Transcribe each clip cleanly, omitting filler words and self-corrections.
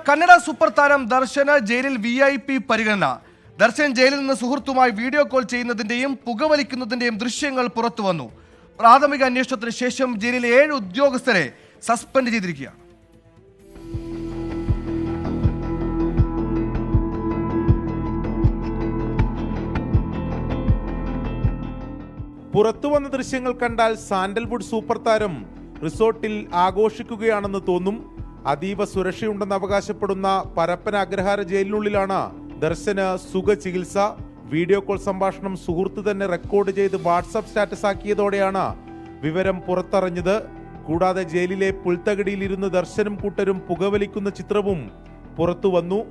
Kannada super താരം ദർശന് ജയിലിൽ VIP പരിഗണന. ദർശൻ ജയിലിൽ നിന്ന് സുഹൃത്തുമായി വീഡിയോ കോൾ ചെയ്യുന്നതിന്റെയും പുകവലിക്കുന്നതിന്റെയും ദൃശ്യങ്ങൾ പുറത്തുവന്നു. പ്രാഥമിക അന്വേഷണത്തിന് ശേഷം ജയിലിലെ 7 ഉദ്യോഗസ്ഥരെ സസ്പെൻഡ് ചെയ്തിരിക്കുകയാണ്. പുറത്തുവന്ന ദൃശ്യങ്ങൾ കണ്ടാൽ സാൻഡൽവുഡ് സൂപ്പർ താരം റിസോർട്ടിൽ ആഘോഷിക്കുകയാണെന്ന് തോന്നും. അതീവ സുരക്ഷയുണ്ടെന്ന് അവകാശപ്പെടുന്ന പരപ്പന അഗ്രഹാര ജയിലിനുള്ളിലാണ് ദർശന് സുഖചികിത്സ. വീഡിയോ കോൾ സംഭാഷണം സുഹൃത്ത് തന്നെ റെക്കോർഡ് ചെയ്ത് വാട്സാപ്പ് സ്റ്റാറ്റസ് ആക്കിയതോടെയാണ് വിവരം പുറത്തറിഞ്ഞത്. കൂടാതെ ജയിലിലെ പുൽത്തകിടിയിലിരുന്ന് ദർശനും കൂട്ടരും പുകവലിക്കുന്ന ചിത്രവും പുറത്തു വന്നു.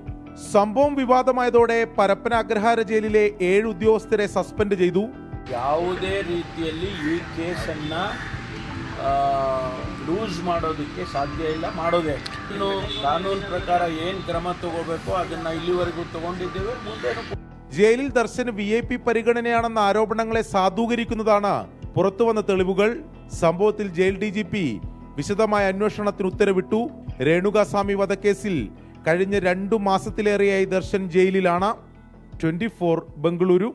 സംഭവം വിവാദമായതോടെ പരപ്പന അഗ്രഹാര ജയിലിലെ 7 ഉദ്യോഗസ്ഥരെ സസ്പെൻഡ് ചെയ്തു. ಯಾವುದೇ ರೀತಿಯಲ್ಲಿ ಈ ಕೇಸನ್ನು ಲೂಸ್ ಮಾಡೋದಕ್ಕೆ ಸಾಧ್ಯ ಇಲ್ಲ, ಮಾಡೋದೇ ಇನ್ನು ಕಾನೂನು ಪ್ರಕಾರ ಏನು ಕ್ರಮ ತಗೋಬೇಕೋ ಅದನ್ನು ಇಲ್ಲಿವರೆಗೂ ತಗೊಂಡಿದ್ದೇವೆ. ಮುಂದೆ ജയിലിൽ ദർശന് VIP പരിഗണനയാണെന്ന ആരോപണങ്ങളെ സാധൂകരിക്കുന്നതാണ് പുറത്തുവന്ന തെളിവുകൾ. സംഭവത്തിൽ ജയിൽ DGP വിശദമായ അന്വേഷണത്തിന് ഉത്തരവിട്ടു. രേണുകാസ്വാമി വധക്കേസിൽ കഴിഞ്ഞ 2 മാസത്തിലേറെയായി ദർശൻ ജയിലിലാണ്. 24 ബംഗളൂരു.